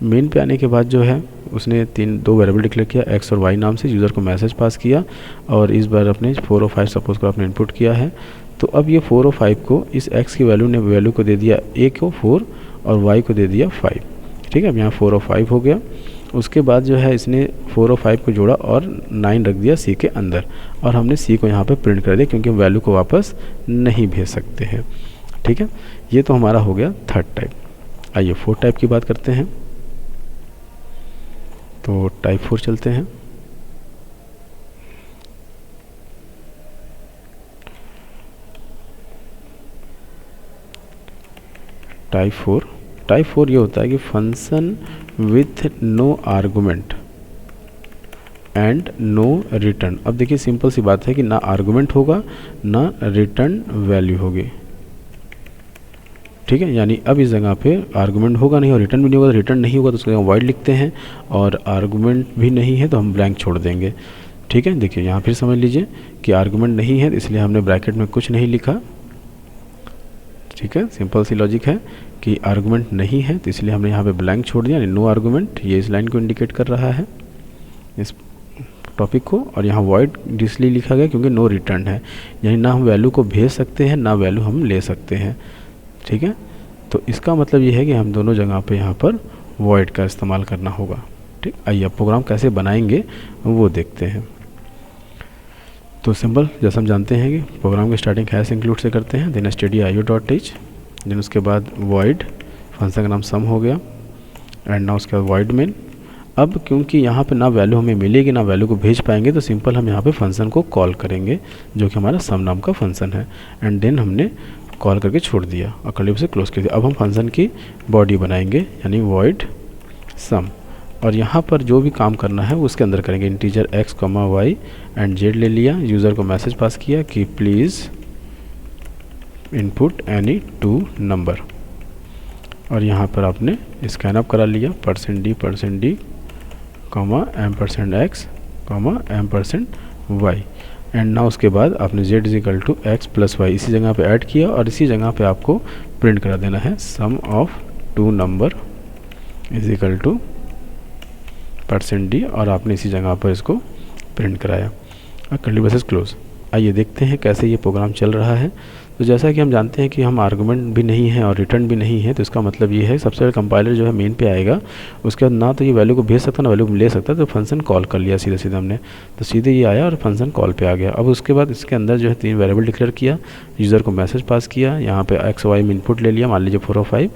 मेन पे आने के बाद जो है उसने 2 वेरिएबल डिक्लेयर किया x और y नाम से, यूज़र को मैसेज पास किया, और इस बार अपने 4 और 5 सपोज को आपने इनपुट किया है। तो अब ये 4 और 5 को इस x की वैल्यू को दे दिया a को 4 और y को दे दिया 5। ठीक है, अब यहाँ 4 और 5 हो गया। उसके बाद जो है इसने 4 और 5 को जोड़ा और 9 रख दिया c के अंदर, और हमने c को यहाँ पे प्रिंट कर दिया क्योंकि हम वैल्यू को वापस नहीं भेज सकते हैं। ठीक है, ये तो हमारा हो गया थर्ड टाइप। आइए फोर्थ टाइप की बात करते हैं। तो टाइप 4 चलते हैं। टाइप 4 ये होता है कि function with no argument and no return. अब देखिए सिंपल सी बात है कि ना आर्गुमेंट होगा ना रिटर्न वैल्यू होगी। ठीक है, यानी अब इस जगह पे आर्गुमेंट होगा नहीं और रिटर्न भी नहीं होगा। तो रिटर्न नहीं होगा तो उसको वाइड लिखते हैं, और आर्गुमेंट भी नहीं है तो हम ब्लैंक छोड़ देंगे। ठीक है, देखिए यहाँ फिर समझ लीजिए कि आर्गुमेंट नहीं है इसलिए हमने ब्रैकेट में कुछ नहीं लिखा। ठीक है, सिंपल सी लॉजिक है कि आर्गुमेंट नहीं है तो इसलिए हमने यहाँ पे ब्लैंक छोड़ दिया, नो आर्गुमेंट। ये इस लाइन को इंडिकेट कर रहा है इस टॉपिक को। और यहाँ वॉइड इसलिए लिखा गया क्योंकि नो रिटर्न है, यानी ना हम वैल्यू को भेज सकते हैं ना वैल्यू हम ले सकते हैं। ठीक है, तो इसका मतलब ये है कि हम दोनों जगह पे यहाँ पर वॉइड का इस्तेमाल करना होगा। ठीक, आइए अब प्रोग्राम कैसे बनाएंगे वो देखते हैं। तो सिंपल जैसा हम जानते हैं कि प्रोग्राम की स्टार्टिंग हैश इंक्लूड से करते हैं, देन stdio.h, देन उसके बाद वॉइड, फंक्शन का नाम सम हो गया, एंड ना उसके बाद वॉइड मेन। अब क्योंकि यहाँ पे ना वैल्यू हमें मिलेगी ना वैल्यू को भेज पाएंगे तो सिंपल हम यहाँ पे फंक्शन को कॉल करेंगे जो कि हमारा सम नाम का फंक्शन है, एंड देन हमने कॉल करके छोड़ दिया और कर्ली से क्लोज कर दिया। अब हम फंक्शन की बॉडी बनाएंगे यानी वॉइड सम, और यहाँ पर जो भी काम करना है वो उसके अंदर करेंगे। Integer x, y and z ले लिया, यूज़र को मैसेज पास किया कि प्लीज़ इनपुट एनी 2 नंबर, और यहाँ पर आपने स्कैन अप करा लिया %d comma %x comma %y, and ना उसके बाद आपने z is equal to x plus Y इसी जगह पे ऐड किया, और इसी जगह पे आपको प्रिंट करा देना है sum of 2 number is equal to %d, और आपने इसी जगह पर इसको प्रिंट कराया और कर्ली ब्रेसेस क्लोज। आइए देखते हैं कैसे ये प्रोग्राम चल रहा है। तो जैसा कि हम जानते हैं कि हम आर्गुमेंट भी नहीं है और रिटर्न भी नहीं है, तो इसका मतलब ये है सबसे पहले कंपाइलर जो है मेन पे आएगा, उसके बाद ना तो ये वैल्यू को भेज सकता ना वैल्यू ले सकता, तो फंक्शन कॉल कर लिया सीधे सीधे हमने, तो सीधे ये आया और फंक्शन कॉल पे आ गया। अब उसके बाद इसके अंदर जो है 3 वेरिएबल डिक्लेयर किया, यूज़र को मैसेज पास किया, यहाँ पे एक्स वाई में इनपुट ले लिया, मान लीजिए 4 और 5,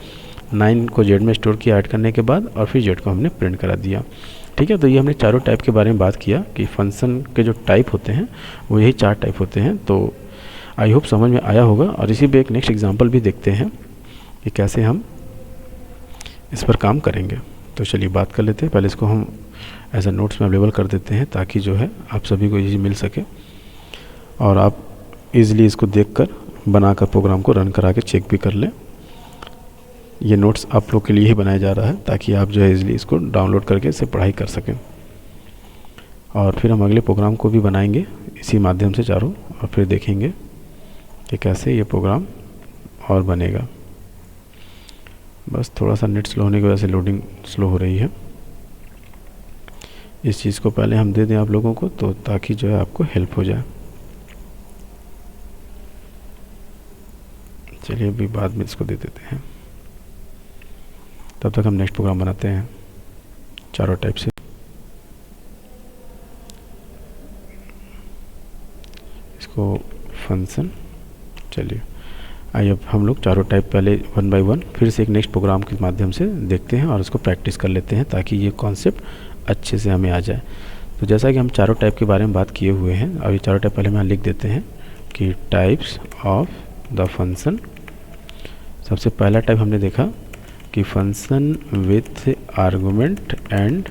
9 को जेड में स्टोर किया ऐड करने के बाद, और फिर जेड को हमने प्रिंट करा दिया। ठीक है, तो ये हमने चारों टाइप के बारे में बात किया कि फंक्शन के जो टाइप होते हैं वो यही 4 टाइप होते हैं। तो आई होप समझ में आया होगा, और इसी पे एक नेक्स्ट एग्जांपल भी देखते हैं कि कैसे हम इस पर काम करेंगे। तो चलिए बात कर लेते हैं। पहले इसको हम एज अ नोट्स में अवेलेबल कर देते हैं ताकि जो है आप सभी को ये मिल सके और आप इजीली इसको देखकर बनाकर प्रोग्राम को रन करा के चेक भी कर लें। ये नोट्स आप लोग के लिए ही बनाया जा रहा है ताकि आप जो है इजीली इसको डाउनलोड करके इससे पढ़ाई कर सकें, और फिर हम अगले प्रोग्राम को भी बनाएंगे इसी माध्यम से चारों, और फिर देखेंगे कि कैसे ये प्रोग्राम और बनेगा। बस थोड़ा सा नेट स्लो होने की वजह से लोडिंग स्लो हो रही है। इस चीज़ को पहले हम दे दें आप लोगों को, तो ताकि जो है आपको हेल्प हो जाए। चलिए अभी बाद में इसको दे देते हैं, तब तक हम नेक्स्ट प्रोग्राम बनाते हैं चारों टाइप से। इसको फंक्शन, चलिए आइए अब हम लोग चारों टाइप पहले 1 बाय 1 फिर से एक नेक्स्ट प्रोग्राम के माध्यम से देखते हैं और इसको प्रैक्टिस कर लेते हैं ताकि ये कॉन्सेप्ट अच्छे से हमें आ जाए। तो जैसा कि हम चारों टाइप के बारे में बात किए हुए हैं, अब ये चारों टाइप पहले हम यहाँ लिख देते हैं कि टाइप्स ऑफ द फंक्शन। सबसे पहला टाइप हमने देखा कि function with argument and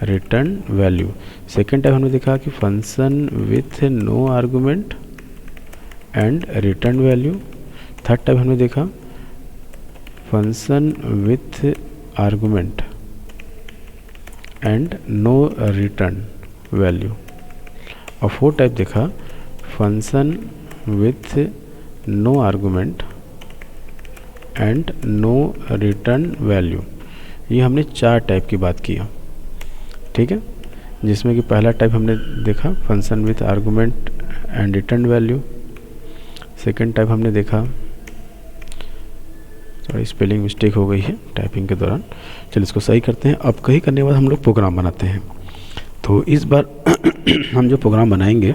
return value. Second type हमने देखा कि function with no argument and return value. Third type हमने देखा function with argument and no return value. और फोर्थ टाइप देखा function with no argument and no return value. ये हमने 4 type की बात की। ठीक है, जिसमें कि पहला टाइप हमने देखा function with argument and return value. Second type हमने देखा, थोड़ी स्पेलिंग मिस्टेक हो गई है टाइपिंग के दौरान, चलिए इसको सही करते हैं। अब कहीं करने के बाद हम लोग प्रोग्राम बनाते हैं। तो इस बार हम जो प्रोग्राम बनाएंगे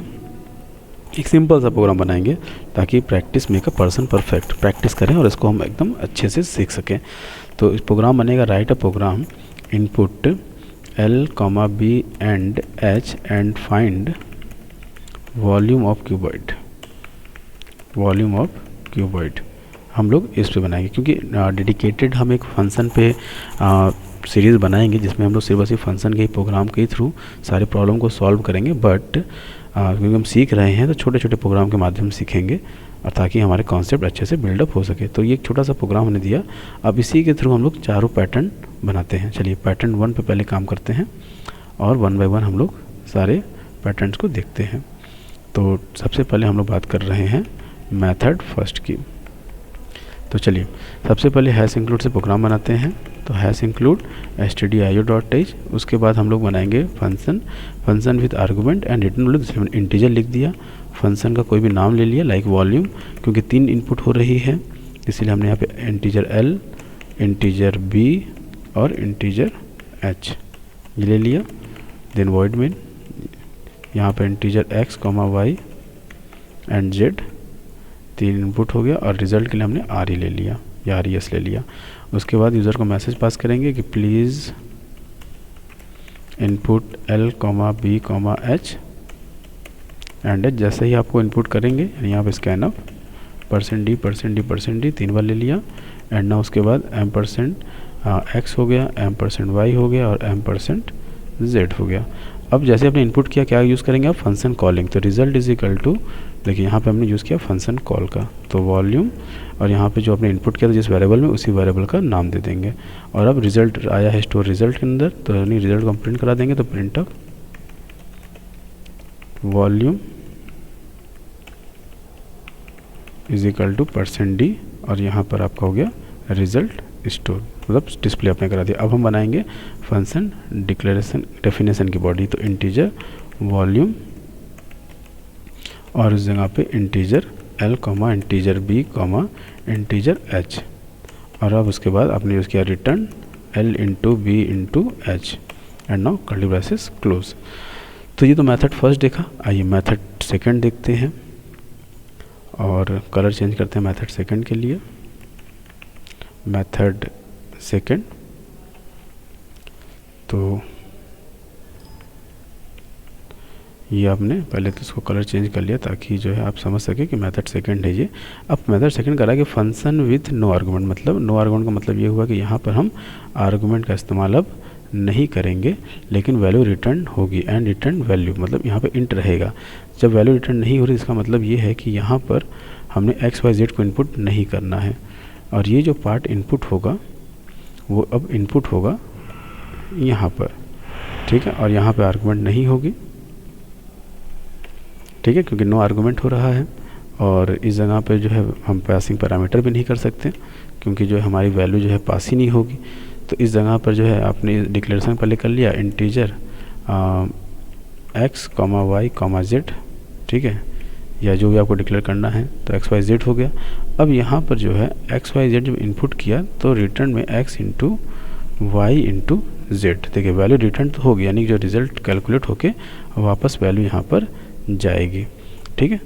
एक सिंपल सा प्रोग्राम बनाएंगे ताकि practice make a person perfect, practice करें और इसको हम एकदम अच्छे से सीख सकें। तो इस प्रोग्राम बनेगा write a program input L, B and H and find volume of cuboid. Volume of cuboid हम लोग इस पे बनाएंगे क्योंकि डेडिकेटेड हम एक फंक्शन पे सीरीज़ बनाएंगे जिसमें हम लोग सिर्फ बस फंक्शन के प्रोग्राम के थ्रू सारे प्रॉब्लम को सॉल्व करेंगे। बट क्योंकि हम सीख रहे हैं तो छोटे छोटे प्रोग्राम के माध्यम से सीखेंगे और ताकि हमारे कॉन्सेप्ट अच्छे से बिल्डअप हो सके। तो ये एक छोटा सा प्रोग्राम हमने दिया। अब इसी के थ्रू हम लोग चारों पैटर्न बनाते हैं। चलिए पैटर्न 1 पे पहले काम करते हैं और 1 बाय 1 हम लोग सारे पैटर्न्स को देखते हैं। तो सबसे पहले हम लोग बात कर रहे हैं मेथड फर्स्ट की। तो चलिए सबसे पहले हैश इंक्लूड से प्रोग्राम बनाते हैं। तो हैश इंक्लूड stdio.h, उसके बाद हम लोग बनाएंगे function with argument and return value. जिसमें इंटीजर लिख दिया, फंक्शन का कोई भी नाम ले लिया लाइक वॉल्यूम, क्योंकि 3 इनपुट हो रही है इसीलिए हमने यहाँ पे इंटीजर l, इंटीजर b और इंटीजर h ये ले लिया। देन वॉइड मेन यहाँ पे integer x, y and z 3 input हो गया और रिज़ल्ट के लिए हमने r ही ले लिया या res ले लिया। उसके बाद यूज़र को मैसेज पास करेंगे कि please input l, b, h and जैसे ही आपको इनपुट करेंगे यहाँ पे स्कैन अप %d 3 बार ले लिया एंड ना उसके बाद %x हो गया, %y हो गया और %z हो गया। अब जैसे आपने इनपुट किया क्या यूज़ करेंगे आप फंक्शन कॉलिंग। तो रिजल्ट इज इक्वल टू, देखिए यहाँ पे हमने यूज़ किया फंक्शन कॉल का, तो वॉल्यूम और यहाँ पे जो आपने इनपुट किया था जिस वेरिएबल में उसी वेरिएबल का नाम दे देंगे। और अब रिजल्ट आया है स्टोर रिजल्ट के अंदर, तो यानी रिजल्ट को हम प्रिंट करा देंगे। तो print of volume is equal to %d और यहाँ पर आपका हो गया रिजल्ट स्टोर, मतलब डिस्प्ले आपने करा दिया। अब हम बनाएंगे फंक्शन डिक्लेरेशन डेफिनेशन की बॉडी। तो इंटीजर वॉल्यूम और इस जगह पे integer L comma integer B comma integer H, और अब उसके बाद आपने यूज़ किया return L into B into H and now curly braces close. तो ये तो मेथड फर्स्ट देखा। आइए मेथड सेकंड देखते हैं और कलर चेंज करते हैं मेथड सेकंड के लिए। मेथड सेकंड, तो ये आपने पहले तो इसको कलर चेंज कर लिया ताकि जो है आप समझ सके कि मेथड सेकंड है ये। अब मेथड सेकंड करा कि फंक्शन विथ नो आर्गुमेंट, मतलब नो आर्गुमेंट का मतलब ये हुआ कि यहाँ पर हम आर्गुमेंट का इस्तेमाल अब नहीं करेंगे, लेकिन वैल्यू रिटर्न होगी एंड रिटर्न वैल्यू, मतलब यहाँ पे इंट रहेगा। जब वैल्यू रिटर्न नहीं हो रही इसका मतलब ये है कि यहाँ पर हमने एक्स वाई जेड को इनपुट नहीं करना है, और ये जो पार्ट इनपुट होगा वो अब इनपुट होगा यहाँ पर, ठीक है, और यहाँ पे आर्गुमेंट नहीं होगी, ठीक है, क्योंकि नो आर्गुमेंट हो रहा है। और इस जगह पे जो है हम पासिंग पैरामीटर भी नहीं कर सकते क्योंकि जो है हमारी वैल्यू जो है पास ही नहीं होगी। तो इस जगह पर जो है आपने डिक्लेरेशन पहले कर लिया integer X comma Y comma Z, ठीक है, या जो भी आपको डिक्लेयर करना है, तो एक्स वाई जेड हो गया। अब यहाँ पर जो है एक्स वाई जेड जब इनपुट किया तो रिटर्न में X into Y into Z, देखिए वैल्यू रिटर्न तो होगी, यानी जो रिजल्ट कैलकुलेट होके वापस वैल्यू यहाँ पर जाएगी, ठीक है।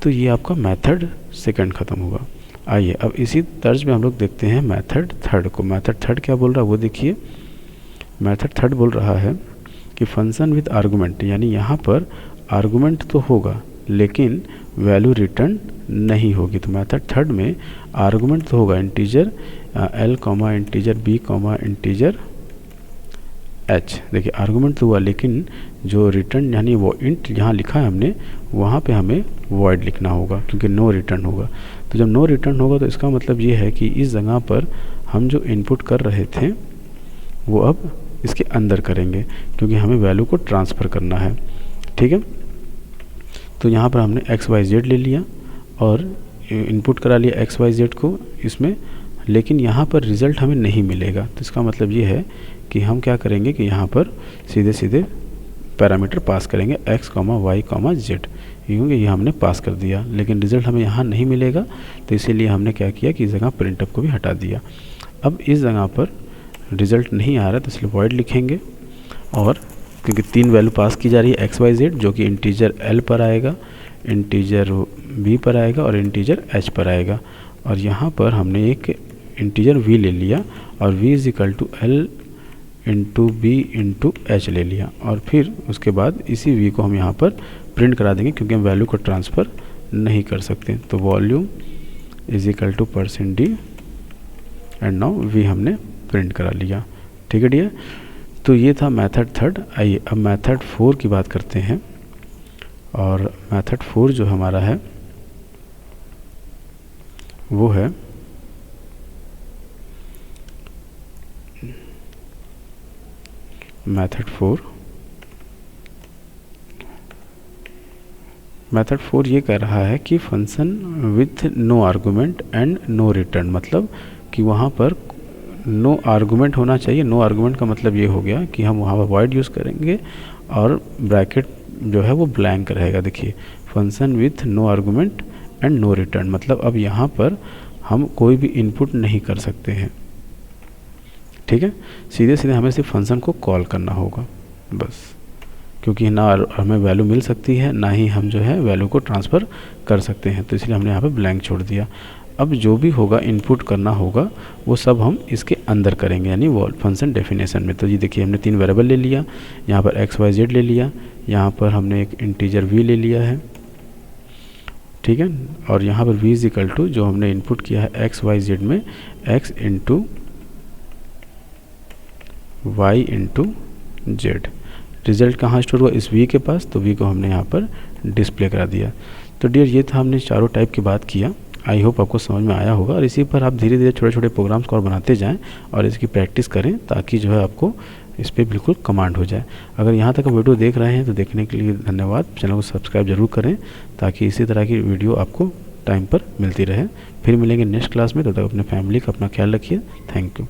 तो ये आपका मेथड सेकंड ख़त्म हुआ। आइए अब इसी तर्ज में हम लोग देखते हैं मेथड थर्ड को। मेथड थर्ड क्या बोल रहा है वो देखिए। मेथड थर्ड बोल रहा है कि फंक्शन विद आर्गुमेंट, यानी यहाँ पर आर्गुमेंट तो होगा लेकिन वैल्यू रिटर्न नहीं होगी। तो मेथड थर्ड में आर्गुमेंट तो होगा integer L comma integer B comma integer H, देखिए आर्गुमेंट तो हुआ लेकिन जो रिटर्न यानी वो इंट यहाँ लिखा है हमने वहाँ पे हमें वॉइड लिखना होगा क्योंकि नो रिटर्न होगा। तो जब नो रिटर्न होगा तो इसका मतलब ये है कि इस जगह पर हम जो इनपुट कर रहे थे वो अब इसके अंदर करेंगे क्योंकि हमें वैल्यू को ट्रांसफ़र करना है, ठीक है। तो यहाँ पर हमने एक्स वाई जेड ले लिया और इनपुट करा लिया एक्स वाई जेड को इसमें, लेकिन यहाँ पर रिज़ल्ट हमें नहीं मिलेगा। तो इसका मतलब ये है कि हम क्या करेंगे कि यहाँ पर सीधे सीधे पैरामीटर पास करेंगे X comma Y comma Z, क्योंकि ये हमने पास कर दिया लेकिन रिज़ल्ट हमें यहाँ नहीं मिलेगा। तो इसीलिए हमने क्या किया कि इस जगह प्रिंटअप को भी हटा दिया। अब इस जगह पर रिज़ल्ट नहीं आ रहा तो इसलिए वॉइड लिखेंगे, और क्योंकि तीन वैल्यू पास की जा रही है एक्स वाई जेड, जो कि इंटीजर एल पर आएगा, इंटीजर बी पर आएगा और इंटीजर एच पर आएगा। और यहाँ पर हमने एक इंटीजर वी ले लिया और V is equal to L into B into H ले लिया, और फिर उसके बाद इसी वी को हम यहाँ पर प्रिंट करा देंगे क्योंकि हम वैल्यू को ट्रांसफ़र नहीं कर सकते। तो volume is equal to percent D and now V हमने प्रिंट करा लिया, ठीक है डियर। तो ये था मेथड थर्ड। आइए अब मेथड फोर की बात करते हैं, और मेथड फोर जो हमारा है वो है मेथड फोर ये कह रहा है कि function with no argument and no return, मतलब कि वहाँ पर नो आर्गुमेंट होना चाहिए। नो आर्गुमेंट का मतलब ये हो गया कि हम वहाँ पर वॉइड यूज़ करेंगे और ब्रैकेट जो है वो ब्लैंक रहेगा। देखिए function with no argument and no return, मतलब अब यहाँ पर हम कोई भी इनपुट नहीं कर सकते हैं, ठीक है। सीधे सीधे हमें सिर्फ फंक्शन को कॉल करना होगा बस, क्योंकि ना हमें वैल्यू मिल सकती है ना ही हम जो है वैल्यू को ट्रांसफ़र कर सकते हैं, तो इसलिए हमने यहाँ पे ब्लैंक छोड़ दिया। अब जो भी होगा इनपुट करना होगा वो सब हम इसके अंदर करेंगे, यानी वो फंक्शन डेफिनेशन में। तो ये देखिए हमने तीन वेरिएबल ले लिया, यहाँ पर एक्स वाई जेड ले लिया, यहाँ पर हमने एक इंटीजर वी ले लिया है, ठीक है, और यहाँ पर वी इज इक्वल टू जो हमने इनपुट किया है एक्स वाई जेड में X into Y into Z. Result कहाँ स्टोर हुआ? इस वी के पास, तो वी को हमने यहाँ पर डिस्प्ले करा दिया। तो डियर ये था, हमने चारों टाइप की बात किया। आई होप आपको समझ में आया होगा, और इसी पर आप धीरे धीरे छोटे छोटे प्रोग्राम्स को और बनाते जाएं और इसकी प्रैक्टिस करें ताकि जो है आपको इस पर बिल्कुल कमांड हो जाए। अगर यहाँ तक वीडियो देख रहे हैं तो देखने के लिए धन्यवाद। चैनल को सब्सक्राइब जरूर करें ताकि इसी तरह की वीडियो आपको टाइम पर मिलती रहे। फिर मिलेंगे नेक्स्ट क्लास में, तब तक अपने फैमिली का अपना ख्याल रखिए। Thank you.